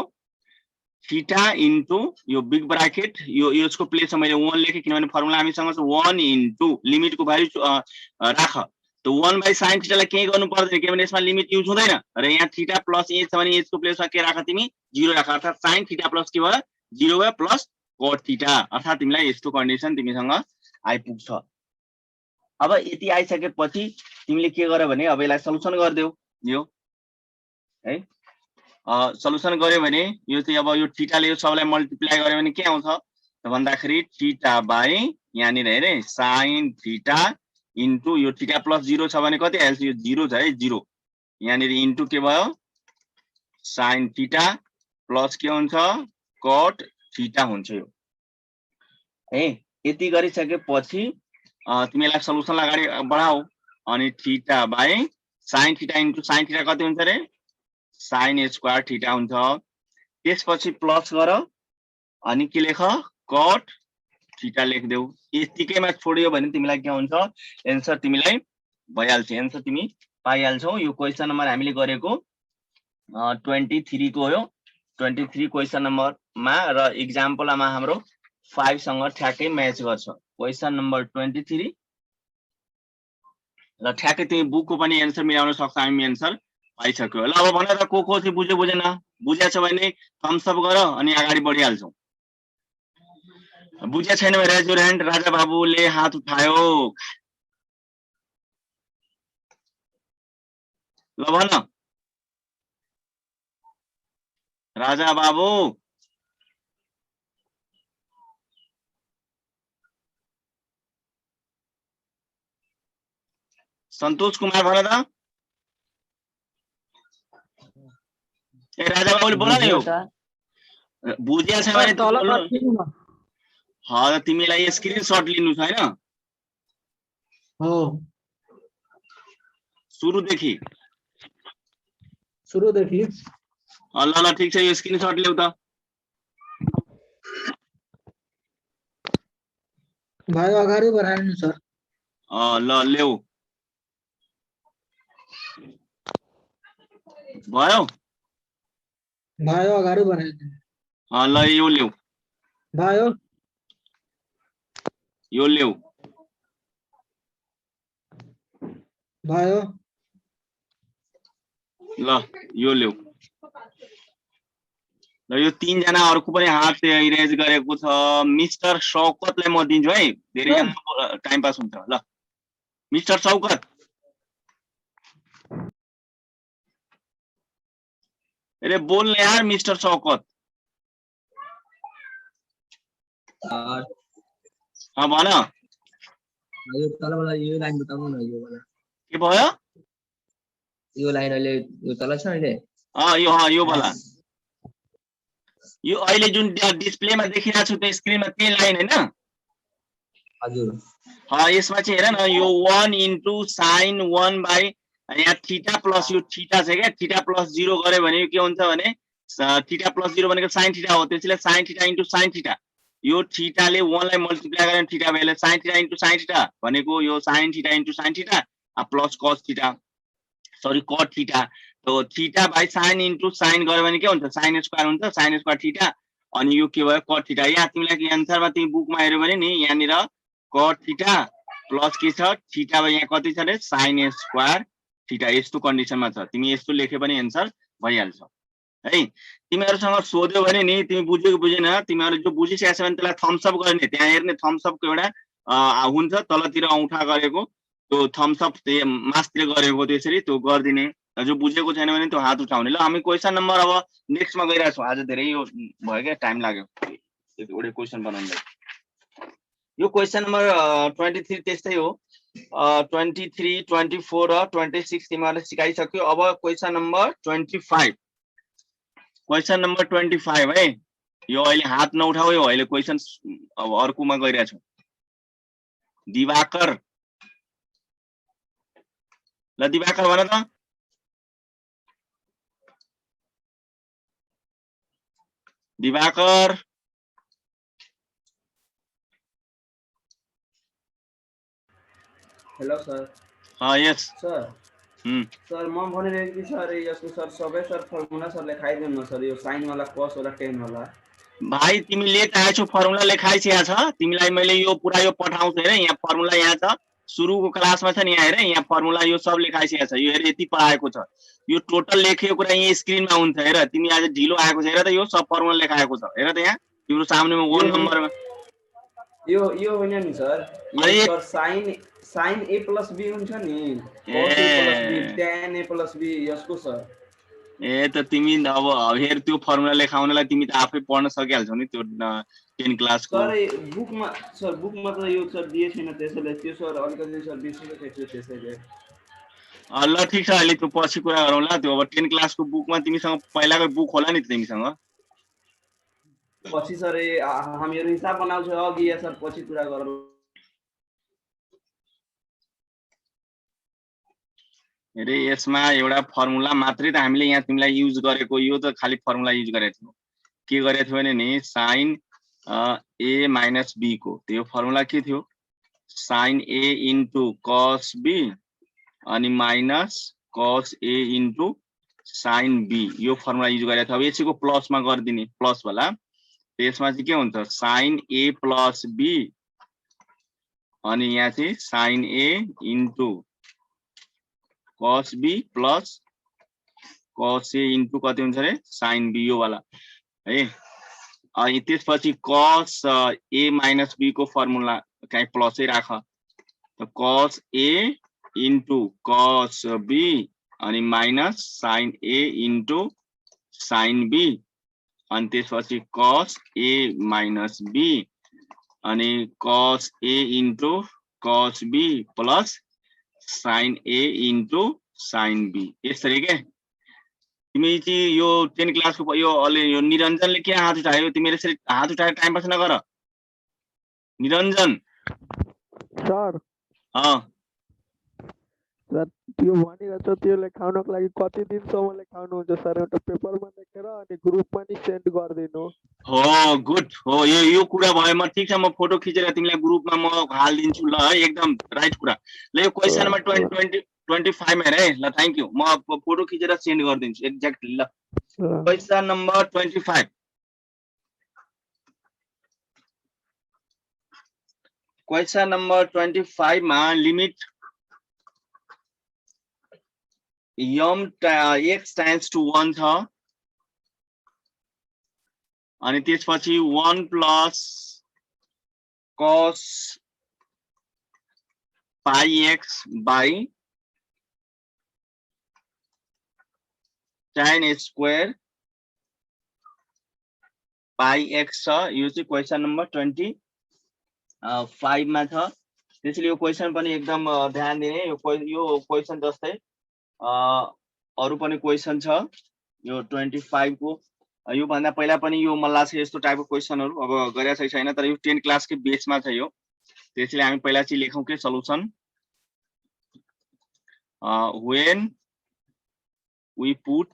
थीटा इन्टु यो बिग ब्र्याकेट यो यसको प्लेसमा मैले 1 लेखे किनभने फर्मुला हामीसँग छ 1 इन्टु लिमिटको भ्यालु राख त 1/sin थीटालाई केही गर्नु पर्दैन किनभने यसमा लिमिट युज हुँदैन र यहाँ थीटा प्लस h छ भने h को प्लेसमा के राख तिमी 0 राख अर्थात sin थीटा प्लस के भयो 0 भयो प्लस cot थीटा अर्थात तिमीलाई यस्तो कन्डिसन तिमीसँग आइपुग्छ अब यति आइसकेपछि तिमीले के गर भने अब यसलाई सल्युसन गर्देऊ यो है सल्युसन गर्यो भने यो चाहिँ अब यो थीटाले यो सबलाई मल्टिप्लाई गर्यो भने के आउँछ त भन्दाखेरि थीटा बाइ यहाँनिर हेरे sin थीटा इन्टु यो थीटा प्लस 0 छ भने कति आइहाल्छ यो 0 छ है 0 यहाँनिर इन्टु के भयो sin थीटा प्लस के हुन्छ cot थीटा हुन्छ यो है। यति गरिसकेपछि तिमीलाई सल्युसनलाई अगाडि बढाऊ अनि theta by sin theta into sin theta कति हुन्छ रे sin स्क्वायर थीटा हुन्छ। त्यसपछि प्लस गर अनि के लेख cot थीटा लेखदेऊ। यतिकैमा छोडियो भने तिमीलाई के हुन्छ एन्सर तिमीलाई भइहाल्छ, एन्सर तिमी पाइहाल्छौ। यो क्वेशन नम्बर हामीले गरेको 23 को हो। 23 क्वेशन नम्बरमा र एक्जाम्पलमा हाम्रो 5 सँग ठ्याक्कै म्याच गर्छ। क्वेशन नम्बर 23 ल ठ्याक्कै तिमी बुकको पनि एन्सर मिलाउन सक्छ। हामी एन्सर पाइसक्यो। ल अब भन त को चाहिँ बुझ्यो बुझेन? बुझेछ भने थम्स अप गर अनि अगाडि बढिहाल्छौ। बुझे छैन भने रेज योर ह्यान्ड। राजा बाबुले हात उठायो। ल भन राजा बाबु। सन्तोष कुमार भन त। ए राजा बाबुले बोल न। यो बुझेछ भने बोल्नु। तिमीलाई स्क्रिनशट लिनु छ हैन? हो सुरुदेखि ल ल ठीक छ। यो स्क्रिनशट ल्याउ त। भाइ अगाडि बढाइदिनु सर। ल ल्याउ। भयो भाइ अगाडि बढाइदिनु। ल यो ल्याउ। भयो यो ल्याउ। भयो ल यो ल्याउ। ल यो 3 जना अरूको पनि हात रेज गरेको छ। मिस्टर शौकतलाई म दिन्छु है, धेरै टाइम पास हुन्छ। ल मिस्टर शौकत। अरे बोल्ने यार मिस्टर शौकत। भन यो तलबाट यो लाइन बताउनु न। यो वाला के भयो? यो लाइन अहिले यो तल छ अहिले। यो वाला यो अहिले जुन डिस्प्लेमा देखिरहेको छु त्यो स्क्रिनमा त्यही लाइन हैन? हजुर। यसमा चाहिँ हेर न, यो 1 इन्टु sin 1 बाइ यहाँ थीटा प्लस यो थीटा छ क्या। थीटा प्लस 0 गर्यो भने के हुन्छ भने थीटा प्लस 0 भनेको sin थीटा हो। त्यसैले sin थीटा इन्टु sin थीटा। यो थीटाले 1 लाई मल्टिप्लाई गरेर थीटा भएले sin थीटा इन्टु sin थीटा भनेको यो sin थीटा इन्टु sin थीटा प्लस cos थीटा सरी cot थीटा। तो थीटा बाइ sin इन्टु sin गर्यो भने के हुन्छ sin स्क्वायर हुन्छ। sin स्क्वायर थीटा अनि यो के भयो cot थीटा। यहाँ तिमीलाई एन्सरमा तिमी बुकमा हेर्यो भने नि यहाँनिर cot थीटा प्लस के छ थीटा यहाँ कति छ रे sin स्क्वायर थीटा। यस्तो कन्डिसनमा छ। तिमी यस्तो लेख्यो भने एन्सर भइहाल्छ है। तिमीहरुसँग सोध्यो भने नि तिमी बुझ्यो कि बुझेन, तिमीहरु जो बुझिसकेछ भने त्यसलाई थम्स अप गर्ने। त्यहाँ हेर्ने थम्स अप को एउटा हुन्छ तलतिर औंठा गरेको त्यो थम्स अप मासतिर गरेको त्यसरी त्यो गर्दिने। जो बुझेको छैन भने त्यो हात उठाउने। ल हामी क्वेशन नम्बर अब नेक्स्टमा गइरहेछौँ। आज धेरै यो भयो के टाइम लाग्यो एउटा क्वेशन बनाउनलाई। यो क्वेशन नम्बर 23 त्यस्तै हो। 23, 24 र 26 तिमीहरुले सिकाइसक्यो। अब क्वेशन नम्बर 25। क्वेशन नम्बर 25 है। यो अहिले हात नउठाऊ। यो अहिले क्वेशन अब अर्कोमा गइरहेछौँ। दिवाकर। ल दिवाकर भन त। Diwakar. Hello sir. Yes sir sir म भनिरहेको कि सर यसको सर सबै सर फर्मुला सर लेखाइदिनु न सर। यो साइन वाला कस वाला टेन वाला। भाइ तिमी लेख आएछौ फर्मुला लेखाइसकेको छ। तिमीलाई मैले यो पुरा यो पठाउँछु हेर। यहाँ फर्मुला यहाँ छ सुरुको क्लासमा छ नि। यहाँ हेर यहाँ फर्मुला यो सब लेखाइसकेको छ। यो हेर यति पढाएको छ। यो टोटल लेखेको कुरा यहाँ स्क्रिनमा हुन्छ हेर। तिमी आज ढिलो आएको छ हेर त। यो सब फर्मुला लेखाएको छ हेर त यहाँ तिम्रो सामनेमा 1 नम्बरमा। यो होइन नि सर। यो sir sine a plus b हुन्छ नि। cos a plus b tan a plus b यसको सर। त तिमी अब हेर त्यो फर्मुला लेखाउनलाई तिमी त आफै पढ्न सकिहाल्छौ नि त्यो 10 क्लासको। सर बुकमा त यो सर दिए छैन त्यसैले त्यो सर अलिकति सर बिर्सिरहेको छु त्यसैले। ल ठिक छ अहिले त्यो पछि कुरा गरौँला त्यो अब 10 क्लासको बुकमा तिमीसँग पहिलाको बुक होला नि तिमीसँग पछि सर हामीहरू हिसाब बनाउँछौँ अघि या सर पछि कुरा गरौँ हेरे यसमा एउटा फर्मुला मात्रै त हामीले यहाँ तिमीलाई युज गरेको यो त खाली फर्मुला युज गरेको थियौ के गरेको थियो भने नि sin a minus b को त्यो फर्मुला के थियो sin a into cos b अनि minus cos a into sin b यो फर्मुला युज गरेको थियो अब यसैको प्लसमा गर्दिने प्लस वाला त्यसमा चाहिँ के हुन्छ sin a plus b अनि यहाँ चाहिँ sin a into cos b plus cos a into कति हुन्छ रे sin b यो वाला है अनि त्यसपछि cos a minus b को फर्मुला कहीं प्लसै राख त cos a into cos b अनि minus sin a into sin b अनि त्यसपछि cos a minus b अनि cos a into cos b plus sin a into sin b यसरी के तिमी चाहिँ यो 10 क्लासको यो अलि यो निरञ्जनले के हात उठायो तिमीले यसरी हात उठाएर टाइम पास नगर निरञ्जन सर सर त्यो भनिरहेछ त्यो लेखाउनको लागि कति दिनसम्म लेखाउनुहुन्छ सर एउटा पेपरमा लेखेर अनि ग्रुपमा नि सेन्ड गरिदिनु हो गुड हो यो कुरा भयो म ठीक छ म फोटो खिचेर तिमीलाई ग्रुपमा म हाल्दिन्छु ल है एकदम राइट कुरा ल यो क्वेशन नम्बर 25 मा हेरे ल थ्यांक यू म फोटो खिचेर सेन्ड गरिदिन्छु एक्ज्याक्टली ल क्वेशन नम्बर 25 क्वेशन नम्बर 25 मा लिमिट यम x टेन्ड्स टु 1 छ अनि त्यसपछि 1 plus cos pi x by tan square pi x छ यो चाहिँ क्वेशन नम्बर 25 मा छ त्यसैले यो क्वेशन पनि एकदम ध्यान दिने यो क्वेशन जस्तै अरु पनि क्वेशन छ यो 25 को यो भन्दा पहिला पनि यो मल्ला छ यस्तो टाइपको क्वेशनहरु अब गरेको छैन तर यो 10 क्लास के बेसमा छ यो त्यसैले हामी पहिला चाहिँ लेखौं के solution when we put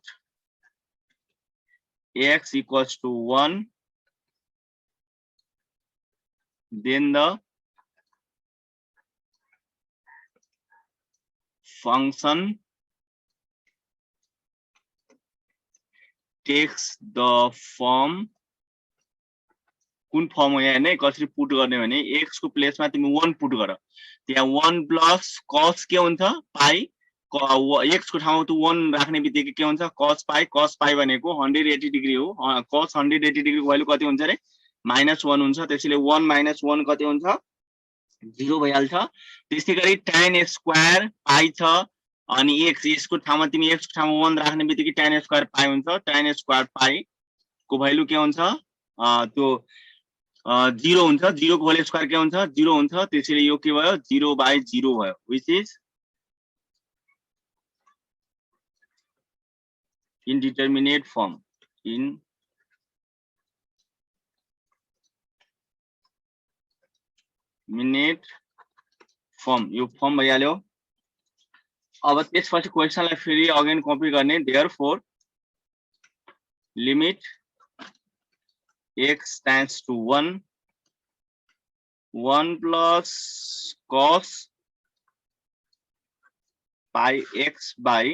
x equals to 1 then the function takes the form कुन फर्म हो यहाँ नै कसरी पुट गर्ने भने x को प्लेसमा तिमी 1 पुट गर त्यहाँ 1 प्लस cos के हुन्छ पाई x को ठाउँमा त 1 राख्ने बित्तिकै के हुन्छ cos pi भनेको 180 डिग्री हो cos 180 डिग्री को भ्यालु कति हुन्छ रे -1 हुन्छ त्यसैले 1 - 1 कति हुन्छ 0 भइहाल्छ त्यसैगरी tan स्क्वायर पाई छ अनि x को ठाउँमा तिमी x को ठाउँमा 1 राख्ने बित्तिकै tan स्क्वायर पाई हुन्छ tan स्क्वायर पाई को भ्यालु के हुन्छ त्यो 0 हुन्छ 0 को होल स्क्वायर के हुन्छ 0 हुन्छ त्यसैले यो के भयो 0/0 भयो which is indeterminate form indeterminate form यो फर्म भइहाल्यो अब त्यसपछि क्वेशनलाई फेरि अगेन कपी गर्ने therefore limit x tends to 1 plus cos pi x by